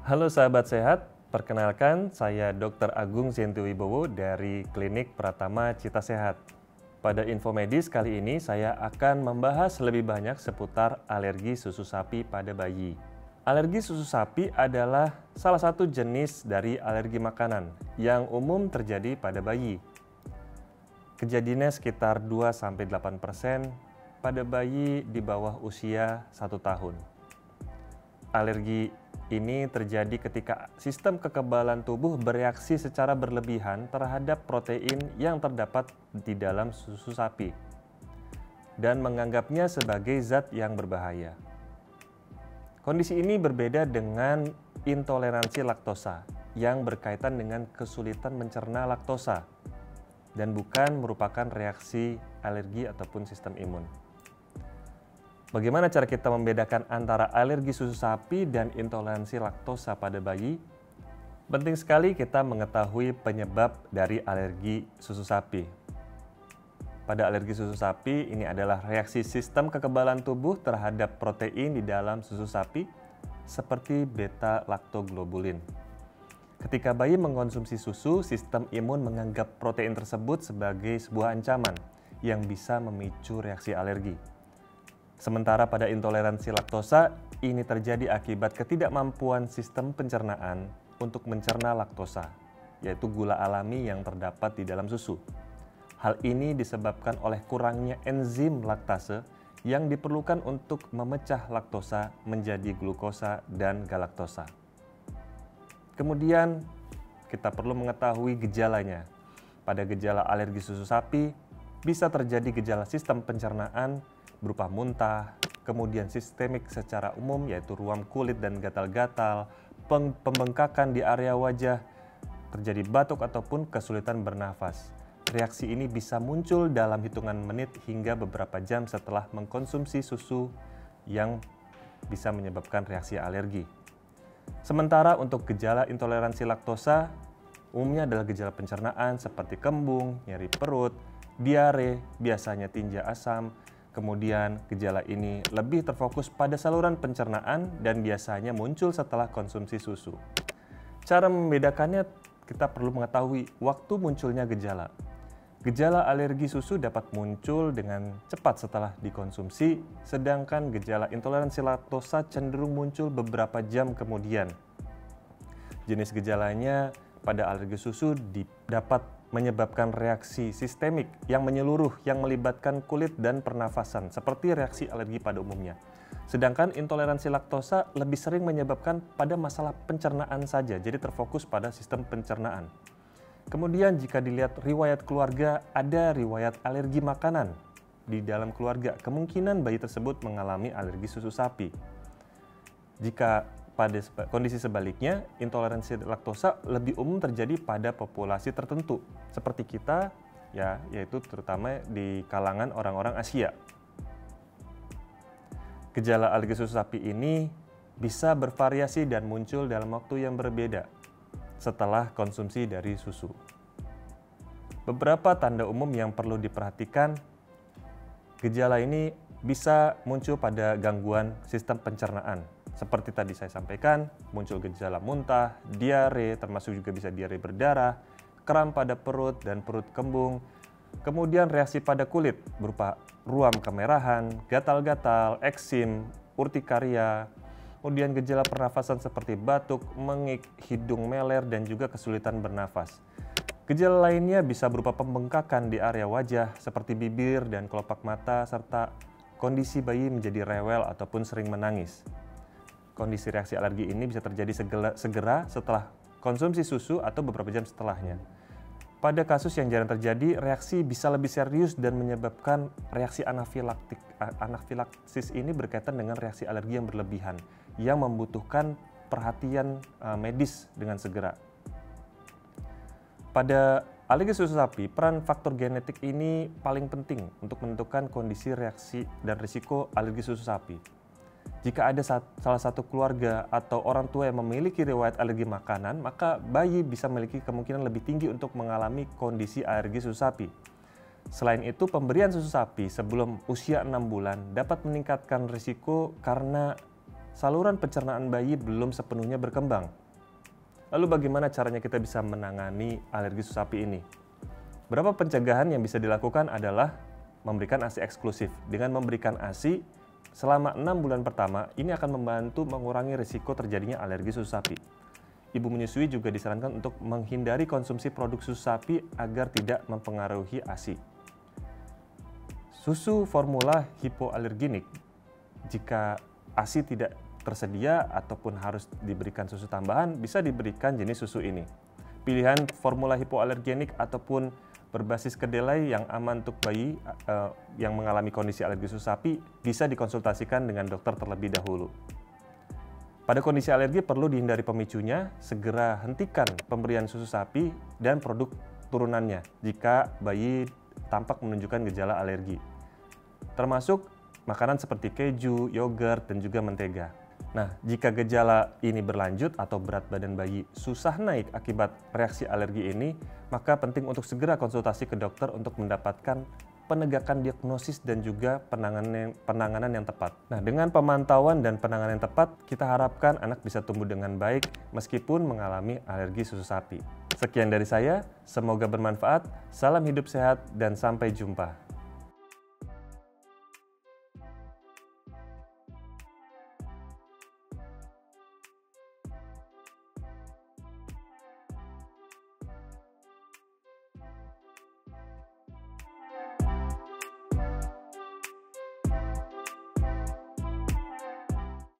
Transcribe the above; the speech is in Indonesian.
Halo sahabat sehat, perkenalkan saya Dr. Agung Zentuwibowo dari Klinik Pratama Cita Sehat. Pada info medis kali ini saya akan membahas lebih banyak seputar alergi susu sapi pada bayi. Alergi susu sapi adalah salah satu jenis dari alergi makanan yang umum terjadi pada bayi. Kejadiannya sekitar 2-8% pada bayi di bawah usia 1 tahun. Alergi ini terjadi ketika sistem kekebalan tubuh bereaksi secara berlebihan terhadap protein yang terdapat di dalam susu sapi dan menganggapnya sebagai zat yang berbahaya. Kondisi ini berbeda dengan intoleransi laktosa yang berkaitan dengan kesulitan mencerna laktosa dan bukan merupakan reaksi alergi ataupun sistem imun. Bagaimana cara kita membedakan antara alergi susu sapi dan intoleransi laktosa pada bayi? Penting sekali kita mengetahui penyebab dari alergi susu sapi. Pada alergi susu sapi, ini adalah reaksi sistem kekebalan tubuh terhadap protein di dalam susu sapi, seperti beta-laktoglobulin. Ketika bayi mengkonsumsi susu, sistem imun menganggap protein tersebut sebagai sebuah ancaman yang bisa memicu reaksi alergi. Sementara pada intoleransi laktosa, ini terjadi akibat ketidakmampuan sistem pencernaan untuk mencerna laktosa, yaitu gula alami yang terdapat di dalam susu. Hal ini disebabkan oleh kurangnya enzim laktase yang diperlukan untuk memecah laktosa menjadi glukosa dan galaktosa. Kemudian, kita perlu mengetahui gejalanya. Pada gejala alergi susu sapi, bisa terjadi gejala sistem pencernaan berupa muntah, kemudian sistemik secara umum yaitu ruam kulit dan gatal-gatal, pembengkakan di area wajah, terjadi batuk ataupun kesulitan bernafas. Reaksi ini bisa muncul dalam hitungan menit hingga beberapa jam setelah mengkonsumsi susu yang bisa menyebabkan reaksi alergi. Sementara untuk gejala intoleransi laktosa, umumnya adalah gejala pencernaan seperti kembung, nyeri perut, diare, biasanya tinja asam. Kemudian gejala ini lebih terfokus pada saluran pencernaan dan biasanya muncul setelah konsumsi susu. Cara membedakannya, kita perlu mengetahui waktu munculnya gejala. Gejala alergi susu dapat muncul dengan cepat setelah dikonsumsi, sedangkan gejala intoleransi laktosa cenderung muncul beberapa jam kemudian. Jenis gejalanya pada alergi susu dapat menyebabkan reaksi sistemik yang menyeluruh yang melibatkan kulit dan pernafasan seperti reaksi alergi pada umumnya. Sedangkan intoleransi laktosa lebih sering menyebabkan pada masalah pencernaan saja, jadi terfokus pada sistem pencernaan. Kemudian jika dilihat riwayat keluarga, ada riwayat alergi makanan di dalam keluarga, kemungkinan bayi tersebut mengalami alergi susu sapi. Jika pada kondisi sebaliknya, intoleransi laktosa lebih umum terjadi pada populasi tertentu, seperti kita, yaitu terutama di kalangan orang-orang Asia. Gejala alergi susu sapi ini bisa bervariasi dan muncul dalam waktu yang berbeda setelah konsumsi dari susu. Beberapa tanda umum yang perlu diperhatikan, gejala ini bisa muncul pada gangguan sistem pencernaan. Seperti tadi saya sampaikan, muncul gejala muntah, diare, termasuk juga bisa diare berdarah, kram pada perut dan perut kembung. Kemudian reaksi pada kulit berupa ruam kemerahan, gatal-gatal, eksim, urtikaria. Kemudian gejala pernafasan seperti batuk, mengik, hidung meler, dan juga kesulitan bernafas. Gejala lainnya bisa berupa pembengkakan di area wajah seperti bibir dan kelopak mata, serta kondisi bayi menjadi rewel ataupun sering menangis. Kondisi reaksi alergi ini bisa terjadi segera setelah konsumsi susu atau beberapa jam setelahnya. Pada kasus yang jarang terjadi, reaksi bisa lebih serius dan menyebabkan reaksi anafilaktik. Anafilaksis ini berkaitan dengan reaksi alergi yang berlebihan, yang membutuhkan perhatian medis dengan segera. Pada alergi susu sapi, peran faktor genetik ini paling penting untuk menentukan kondisi reaksi dan risiko alergi susu sapi. Jika ada salah satu keluarga atau orang tua yang memiliki riwayat alergi makanan, maka bayi bisa memiliki kemungkinan lebih tinggi untuk mengalami kondisi alergi susu sapi. Selain itu, pemberian susu sapi sebelum usia 6 bulan dapat meningkatkan risiko karena saluran pencernaan bayi belum sepenuhnya berkembang. Lalu bagaimana caranya kita bisa menangani alergi susu sapi ini? Beberapa pencegahan yang bisa dilakukan adalah memberikan ASI eksklusif. Dengan memberikan ASI selama 6 bulan pertama, ini akan membantu mengurangi risiko terjadinya alergi susu sapi. Ibu menyusui juga disarankan untuk menghindari konsumsi produk susu sapi agar tidak mempengaruhi ASI. Susu formula hipoalergenik, jika ASI tidak tersedia ataupun harus diberikan susu tambahan, bisa diberikan jenis susu ini. Pilihan formula hipoalergenik ataupun berbasis kedelai yang aman untuk bayi yang mengalami kondisi alergi susu sapi bisa dikonsultasikan dengan dokter terlebih dahulu. Pada kondisi alergi perlu dihindari pemicunya, segera hentikan pemberian susu sapi dan produk turunannya jika bayi tampak menunjukkan gejala alergi, termasuk makanan seperti keju, yogurt, dan juga mentega. Nah, jika gejala ini berlanjut atau berat badan bayi susah naik akibat reaksi alergi ini, maka penting untuk segera konsultasi ke dokter untuk mendapatkan penegakan diagnosis dan juga penanganan yang tepat. Nah, dengan pemantauan dan penanganan yang tepat, kita harapkan anak bisa tumbuh dengan baik meskipun mengalami alergi susu sapi. Sekian dari saya, semoga bermanfaat, salam hidup sehat, dan sampai jumpa.